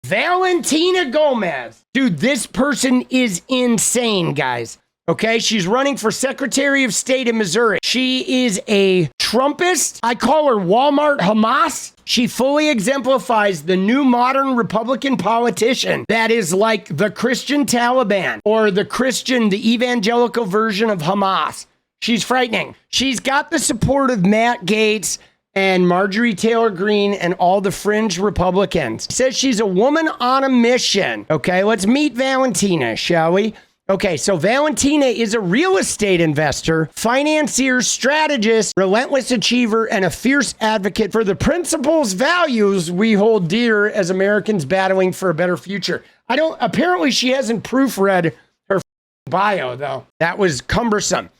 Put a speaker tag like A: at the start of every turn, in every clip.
A: Valentina Gomez. Dude, this person is insane, guys. Okay, she's running for Secretary of State in Missouri. She is a Trumpist. I call her Walmart Hamas. She fully exemplifies the new modern Republican politician that is like the Christian Taliban or the evangelical version of Hamas. She's frightening. She's got the support of Matt Gaetz and Marjorie Taylor Greene and all the fringe Republicans. Says she's a woman on a mission. Okay, let's meet Valentina, shall we? Okay, so Valentina is a real estate investor, financier, strategist, relentless achiever, and a fierce advocate for the principles, values we hold dear as Americans battling for a better future. Apparently she hasn't proofread her bio, though. That was cumbersome.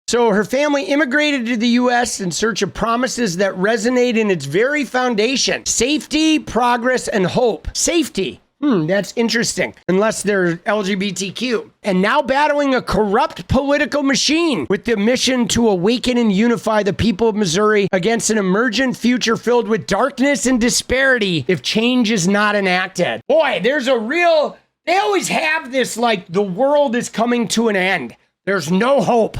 A: So her family immigrated to the U.S. in search of promises that resonate in its very foundation. Safety, progress, and hope. Safety. That's interesting. Unless they're LGBTQ. And now battling a corrupt political machine with the mission to awaken and unify the people of Missouri against an emergent future filled with darkness and disparity if change is not enacted. Boy, they always have this like the world is coming to an end. There's no hope.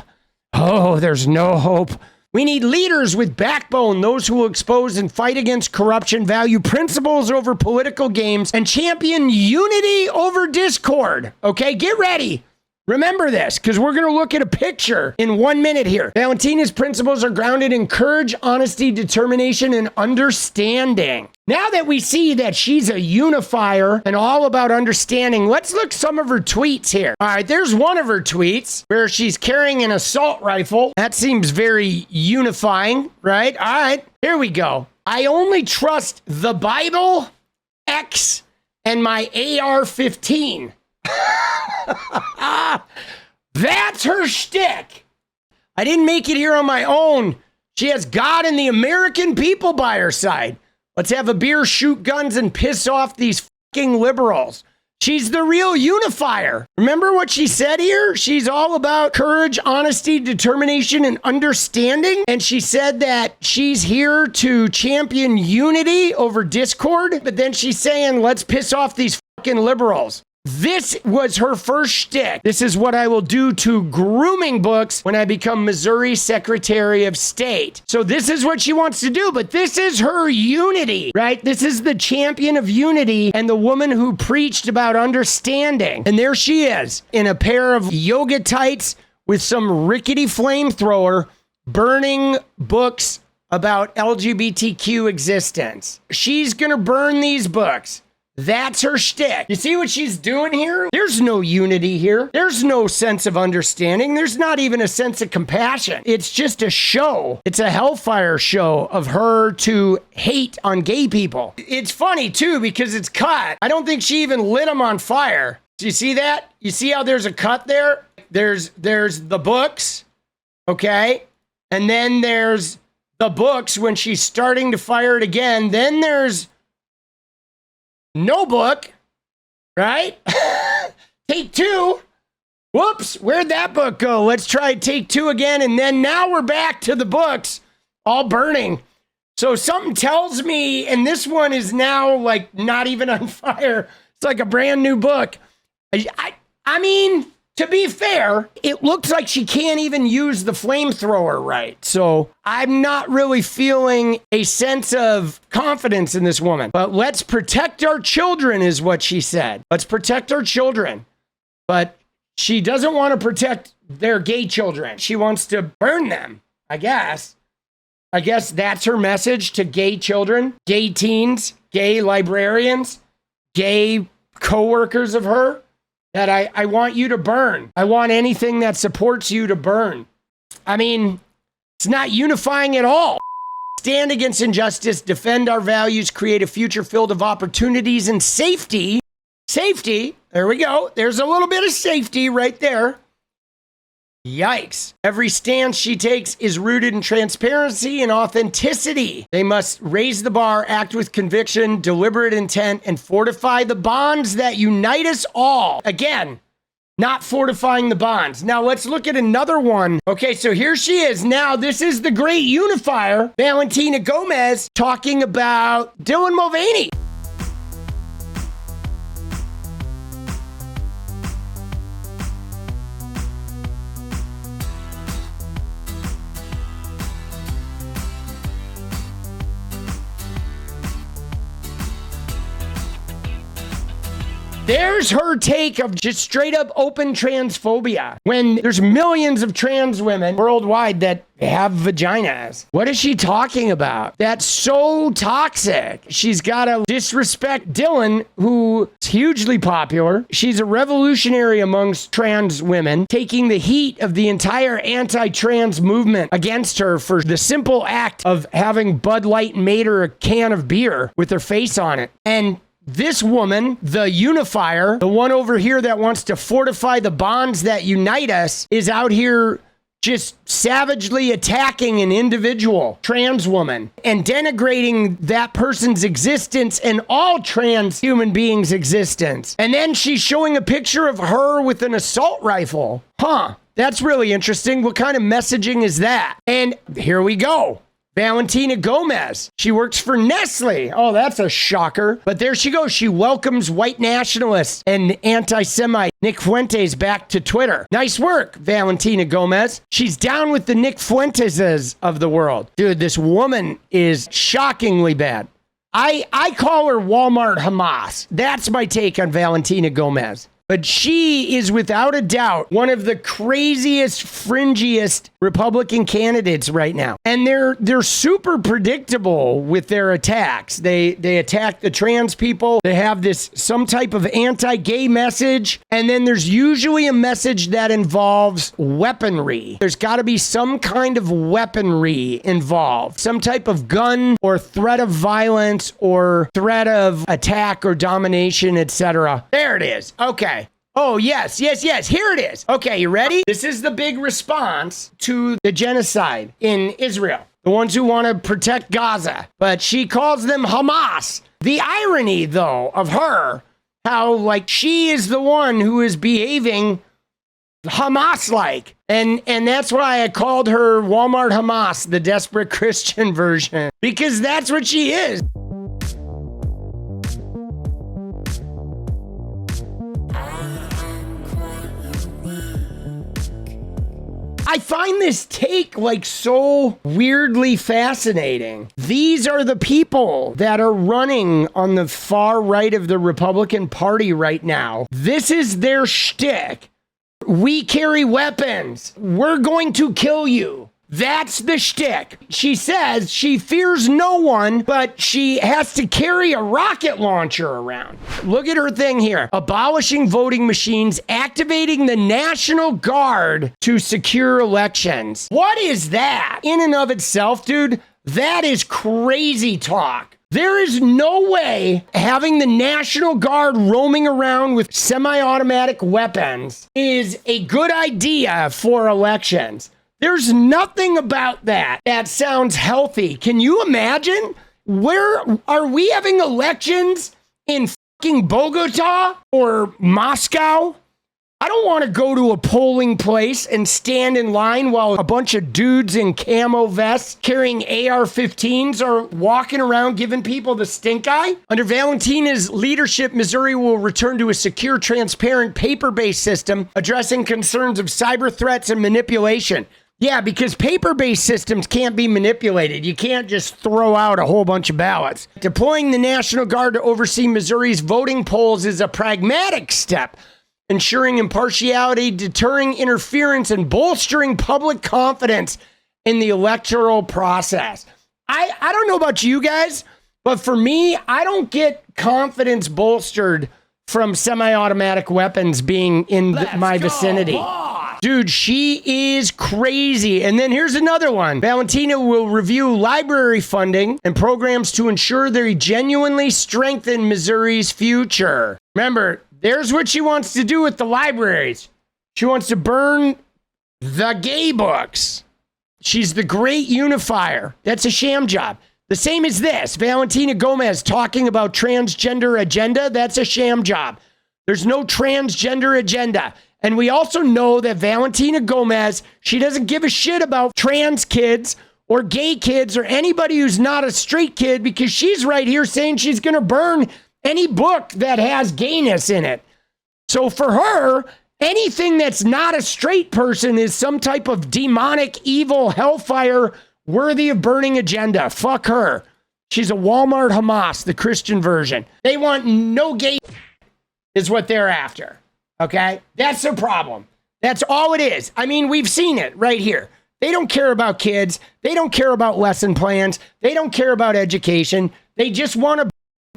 A: Oh, there's no hope. We need leaders with backbone, those who will expose and fight against corruption, value principles over political games, and champion unity over discord. Okay, get ready. Remember this, because we're going to look at a picture in 1 minute here. Valentina's principles are grounded in courage, honesty, determination, and understanding. Now that we see that she's a unifier and all about understanding, let's look some of her tweets here. All right, there's one of her tweets where she's carrying an assault rifle. That seems very unifying, right? All right, here we go. I only trust the Bible, X, and my AR-15. That's her shtick. I didn't make it here on my own. She has God and the American people by her side. Let's have a beer, shoot guns, and piss off these fucking liberals. She's the real unifier. Remember what she said here? She's all about courage, honesty, determination, and understanding. And she said that she's here to champion unity over discord. But then she's saying, let's piss off these fucking liberals. This was her first shtick. This is what I will do to grooming books when I become Missouri Secretary of State. So this is what she wants to do, but this is her unity, right? This is the champion of unity and the woman who preached about understanding. And there she is in a pair of yoga tights with some rickety flamethrower burning books about LGBTQ existence. She's gonna burn these books. That's her shtick. You see what she's doing here? There's no unity here. There's no sense of understanding. There's not even a sense of compassion. It's just a show. It's a hellfire show of her to hate on gay people. It's funny too because it's cut. I don't think she even lit them on fire. Do you see that? You see how there's a cut there? There's the books, okay? And then there's the books when she's starting to fire it again. Then there's no book, right? Take two. Whoops, where'd that book go? Let's try take two again. And then now we're back to the books all burning. So something tells me, and this one is now like not even on fire. It's like a brand new book. I mean, to be fair, it looks like she can't even use the flamethrower right. So I'm not really feeling a sense of confidence in this woman. But let's protect our children is what she said. Let's protect our children. But she doesn't want to protect their gay children. She wants to burn them, I guess. I guess that's her message to gay children, gay teens, gay librarians, gay coworkers of her. That I want you to burn. I want anything that supports you to burn. I mean, it's not unifying at all. Stand against injustice, defend our values, create a future filled of opportunities and safety. Safety, there we go. There's a little bit of safety right there. Yikes. Every stance she takes is rooted in transparency and authenticity. They must raise the bar, act with conviction, deliberate intent, and fortify the bonds that unite us all. Again, not fortifying the bonds. Now let's look at another one. Okay, so here she is. Now this is the great unifier, Valentina Gomez, talking about Dylan Mulvaney. There's her take of just straight up open transphobia when there's millions of trans women worldwide that have vaginas. What is she talking about? That's so toxic. She's got to disrespect Dylan, who's hugely popular. She's a revolutionary amongst trans women, taking the heat of the entire anti-trans movement against her for the simple act of having Bud Light made her a can of beer with her face on it. And this woman, the unifier, the one over here that wants to fortify the bonds that unite us, is out here just savagely attacking an individual trans woman and denigrating that person's existence and all trans human beings' existence. And then she's showing a picture of her with an assault rifle. That's really interesting. What kind of messaging is that? And here we go. Valentina Gomez. She works for Nestle. Oh, that's a shocker. But there she goes. She welcomes white nationalists and anti-Semite Nick Fuentes back to Twitter. Nice work, Valentina Gomez. She's down with the Nick Fuenteses of the world. Dude, this woman is shockingly bad. I call her Walmart Hamas. That's my take on Valentina Gomez. But she is without a doubt one of the craziest, fringiest Republican candidates right now. And they're super predictable with their attacks. They attack the trans people. They have some type of anti-gay message. And then there's usually a message that involves weaponry. There's got to be some kind of weaponry involved. Some type of gun or threat of violence or threat of attack or domination, etc. There it is. Okay. Oh, yes. Here it is. Okay, you ready? This is the big response to the genocide in Israel. The ones who want to protect Gaza. But she calls them Hamas. The irony, though, of her, how, she is the one who is behaving Hamas-like. And that's why I called her Walmart Hamas, the desperate Christian version. Because that's what she is. I find this take so weirdly fascinating. These are the people that are running on the far right of the Republican Party right now. This is their shtick. We carry weapons. We're going to kill you. That's the shtick. She says she fears no one, but she has to carry a rocket launcher around. Look at her thing here. Abolishing voting machines, activating the National Guard to secure elections. What is that? In and of itself, dude, that is crazy talk. There is no way having the National Guard roaming around with semi-automatic weapons is a good idea for elections. There's nothing about that sounds healthy. Can you imagine? Where are we having elections in fucking Bogota or Moscow? I don't want to go to a polling place and stand in line while a bunch of dudes in camo vests carrying AR-15s are walking around giving people the stink eye. Under Valentina's leadership, Missouri will return to a secure, transparent, paper-based system addressing concerns of cyber threats and manipulation. Yeah, because paper-based systems can't be manipulated. You can't just throw out a whole bunch of ballots. Deploying the National Guard to oversee Missouri's voting polls is a pragmatic step, ensuring impartiality, deterring interference, and bolstering public confidence in the electoral process. I don't know about you guys, but for me, I don't get confidence bolstered from semi-automatic weapons being in my vicinity. Dude, she is crazy. And then here's another one. Valentina will review library funding and programs to ensure they genuinely strengthen Missouri's future. Remember, there's what she wants to do with the libraries. She wants to burn the gay books. She's the great unifier. That's a sham job. The same as this. Valentina Gomez talking about transgender agenda. That's a sham job. There's no transgender agenda. And we also know that Valentina Gomez, she doesn't give a shit about trans kids or gay kids or anybody who's not a straight kid, because she's right here saying she's going to burn any book that has gayness in it. So for her, anything that's not a straight person is some type of demonic, evil hellfire worthy of burning agenda. Fuck her. She's a Walmart Hamas, the Christian version. They want no gay is what they're after. Okay? That's the problem. That's all it is. I mean, we've seen it right here. They don't care about kids. They don't care about lesson plans. They don't care about education. They just want to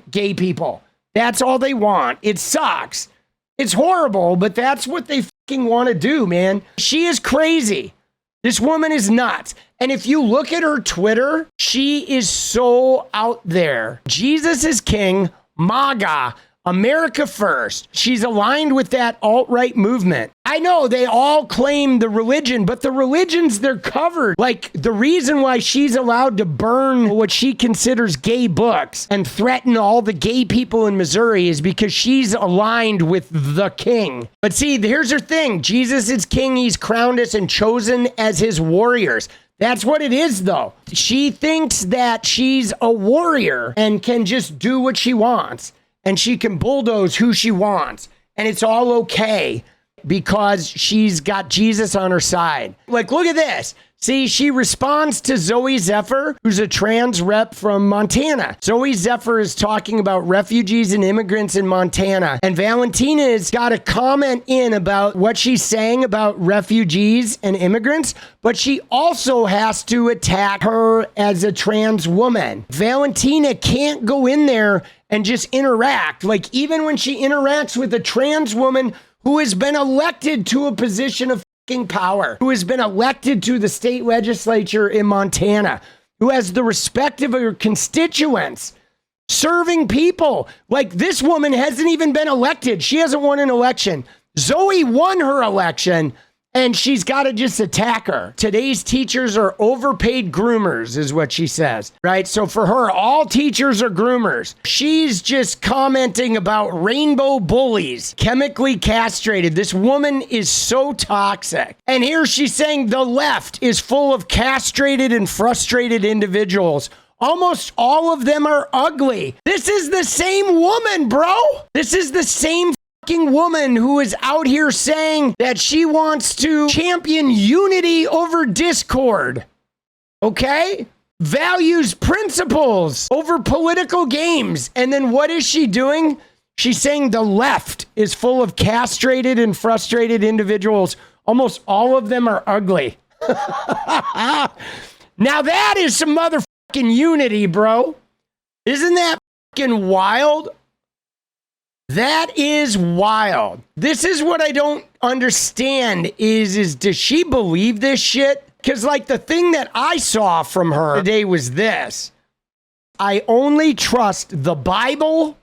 A: gay people. That's all they want. It sucks. It's horrible, but that's what they fucking want to do, man. She is crazy. This woman is nuts. And if you look at her Twitter, she is so out there. Jesus is king, MAGA, America first. She's aligned with that alt-right movement. I know they all claim the religion, but the religions, they're covered. Like, the reason why she's allowed to burn what she considers gay books and threaten all the gay people in Missouri is because she's aligned with the king. But see, here's her thing. Jesus is king. He's crowned us and chosen as his warriors. That's what it is, though. She thinks that she's a warrior and can just do what she wants. And she can bulldoze who she wants. And it's all okay because she's got Jesus on her side. Like, look at this. See, she responds to Zoe Zephyr, who's a trans rep from Montana. Zoe Zephyr is talking about refugees and immigrants in Montana. And Valentina's got a comment in about what she's saying about refugees and immigrants, but she also has to attack her as a trans woman. Valentina can't go in there and just interact. Like, even when she interacts with a trans woman who has been elected to a position of fucking power, who has been elected to the state legislature in Montana, who has the respect of her constituents, serving people. Like, this woman hasn't even been elected. She hasn't won an election. Zoe won her election, and she's got to just attack her. Today's teachers are overpaid groomers, is what she says, right? So for her, all teachers are groomers. She's just commenting about rainbow bullies, chemically castrated. This woman is so toxic. And here she's saying the left is full of castrated and frustrated individuals. Almost all of them are ugly. This is the same woman, bro. This is the same woman who is out here saying that she wants to champion unity over discord. Okay? Values principles over political games. And then what is she doing? She's saying the left is full of castrated and frustrated individuals. Almost all of them are ugly. Now that is some motherfucking unity, bro. Isn't that fucking wild? That is wild. This is what I don't understand is does she believe this shit? Because, like, the thing that I saw from her today was this. I only trust the Bible,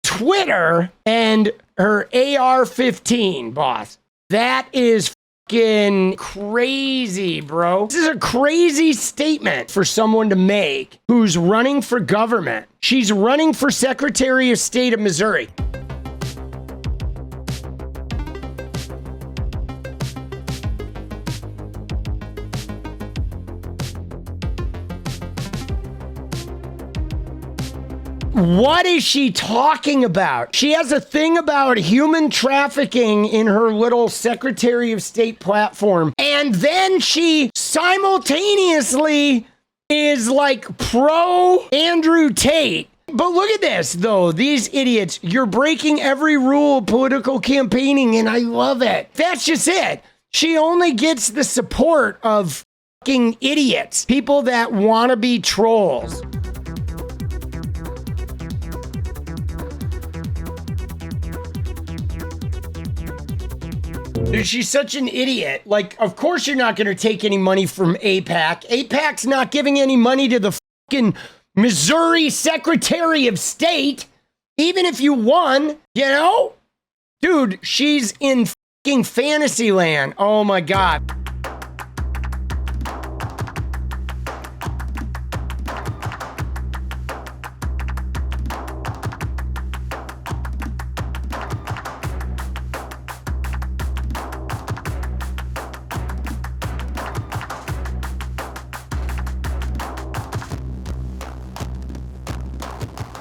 A: Twitter, and her AR-15, boss. That is fucking crazy, bro. This is a crazy statement for someone to make who's running for government. She's running for Secretary of State of Missouri. What is she talking about? She has a thing about human trafficking in her little Secretary of State platform. And then she simultaneously is like pro Andrew Tate. But look at this, though. These idiots, you're breaking every rule of political campaigning, and I love it. That's just it. She only gets the support of fucking idiots, people that want to be trolls. Dude, she's such an idiot. Like, of course you're not going to take any money from AIPAC. AIPAC's not giving any money to the fucking Missouri Secretary of State. Even if you won, you know? Dude, she's in fucking fantasy land. Oh my God.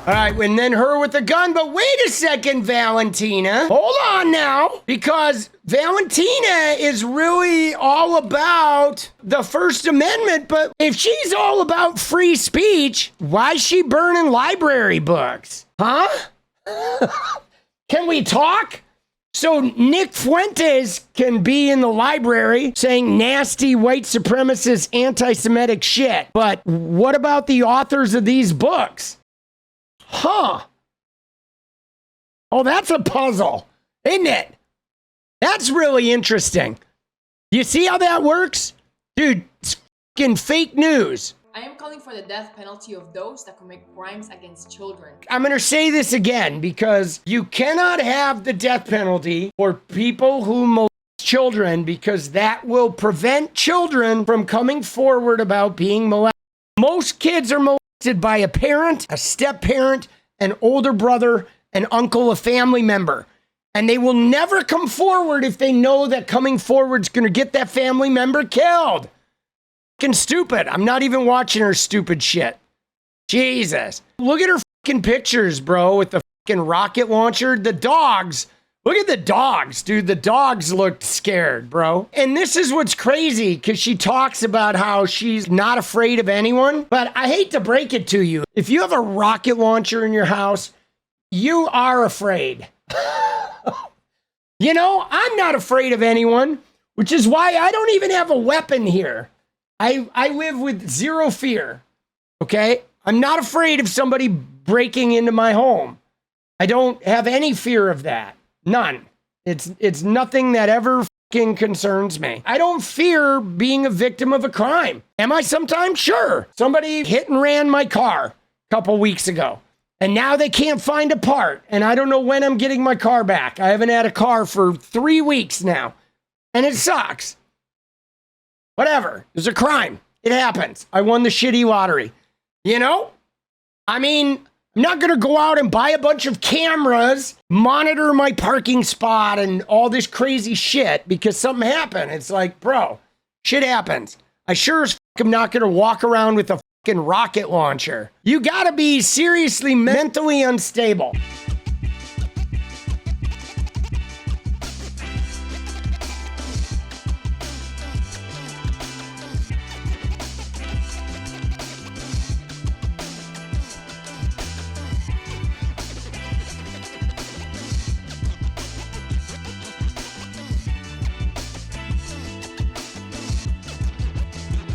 A: All right, and then her with the gun. But wait a second, Valentina. Hold on now. Because Valentina is really all about the First Amendment. But if she's all about free speech, why is she burning library books? Huh? Can we talk? So Nick Fuentes can be in the library saying nasty white supremacist anti-Semitic shit. But what about the authors of these books? Huh. Oh, that's a puzzle, isn't it? That's really interesting. You see how that works? Dude, it's fucking fake news.
B: I am calling for the death penalty of those that commit crimes against children.
A: I'm going to say this again because you cannot have the death penalty for people who molest children because that will prevent children from coming forward about being molested. Most kids are molested by a parent, a step-parent, an older brother, an uncle, a family member. And they will never come forward if they know that coming forward is going to get that family member killed. Fucking stupid. I'm not even watching her stupid shit. Jesus. Look at her fucking pictures, bro, with the fucking rocket launcher. The dogs. Look at the dogs, dude. The dogs looked scared, bro. And this is what's crazy, because she talks about how she's not afraid of anyone. But I hate to break it to you. If you have a rocket launcher in your house, you are afraid. You know, I'm not afraid of anyone, which is why I don't even have a weapon here. I live with zero fear, okay? I'm not afraid of somebody breaking into my home. I don't have any fear of that. None. It's nothing that ever fucking concerns me. I don't fear being a victim of a crime. Am I sometimes? Sure. Somebody hit and ran my car a couple weeks ago, and now they can't find a part, and I don't know when I'm getting my car back. I haven't had a car for 3 weeks now, and it sucks. Whatever. There's a crime. It happens. I won the shitty lottery. You know? I mean, I'm not going to go out and buy a bunch of cameras, monitor my parking spot and all this crazy shit because something happened. It's like, bro, shit happens. I sure as fuck am not going to walk around with a fucking rocket launcher. You got to be seriously mentally unstable.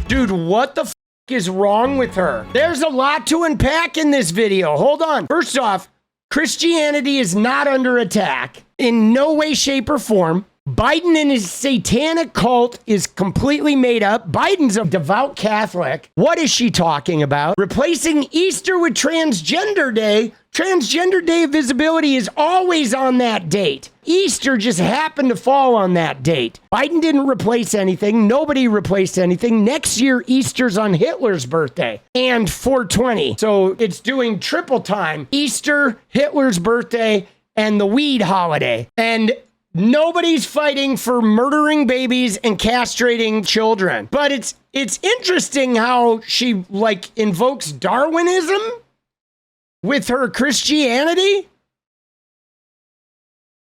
A: Dude, what the f is wrong with her? There's a lot to unpack in this video. Hold on. First off, Christianity is not under attack in no way, shape, or form. Biden and his satanic cult is completely made up. Biden's a devout Catholic. What is she talking about? Replacing Easter with Transgender Day. Transgender Day of Visibility is always on that date. Easter just happened to fall on that date. Biden didn't replace anything. Nobody replaced anything. Next year, Easter's on Hitler's birthday and 420. So it's doing triple time. Easter, Hitler's birthday, and the weed holiday. And nobody's fighting for murdering babies and castrating children. But it's interesting how she like invokes Darwinism with her Christianity.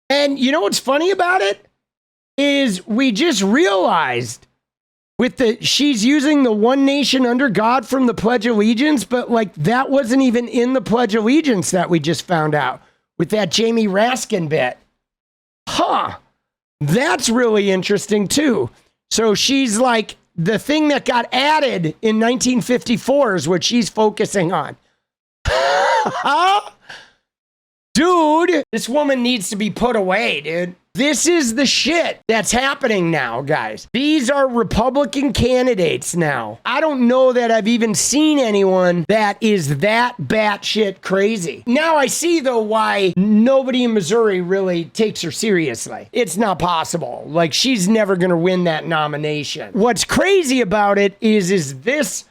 A: And you know what's funny about it? Is we just realized with she's using the one nation under God from the Pledge of Allegiance, but like that wasn't even in the Pledge of Allegiance that we just found out with that Jamie Raskin bit. Huh. That's really interesting too. So she's like the thing that got added in 1954 is what she's focusing on. Dude, this woman needs to be put away, dude. This is the shit that's happening now, guys. These are Republican candidates now. I don't know that I've even seen anyone that is that batshit crazy. Now I see, though, why nobody in Missouri really takes her seriously. It's not possible. Like, she's never going to win that nomination. What's crazy about it is this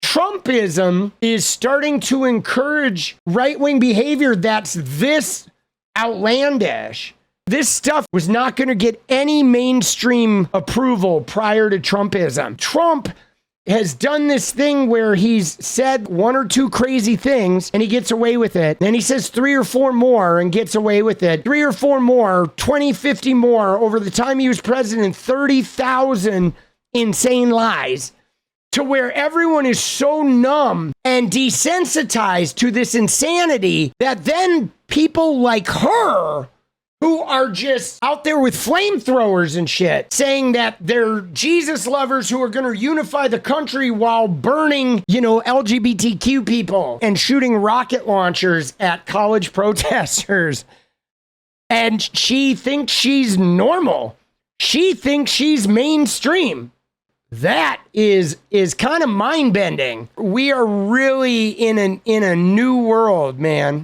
A: Trumpism is starting to encourage right-wing behavior that's this outlandish. This stuff was not going to get any mainstream approval prior to Trumpism. Trump has done this thing where he's said one or two crazy things and he gets away with it. Then he says 3 or 4 more and gets away with it. 3 or 4 more, 20, 50 more. Over the time he was president, 30,000 insane lies. To where everyone is so numb and desensitized to this insanity that then people like her who are just out there with flamethrowers and shit, saying that they're Jesus lovers who are going to unify the country while burning, LGBTQ people and shooting rocket launchers at college protesters. And she thinks she's normal. She thinks she's mainstream. That is kind of mind-bending. We are really in a new world, man.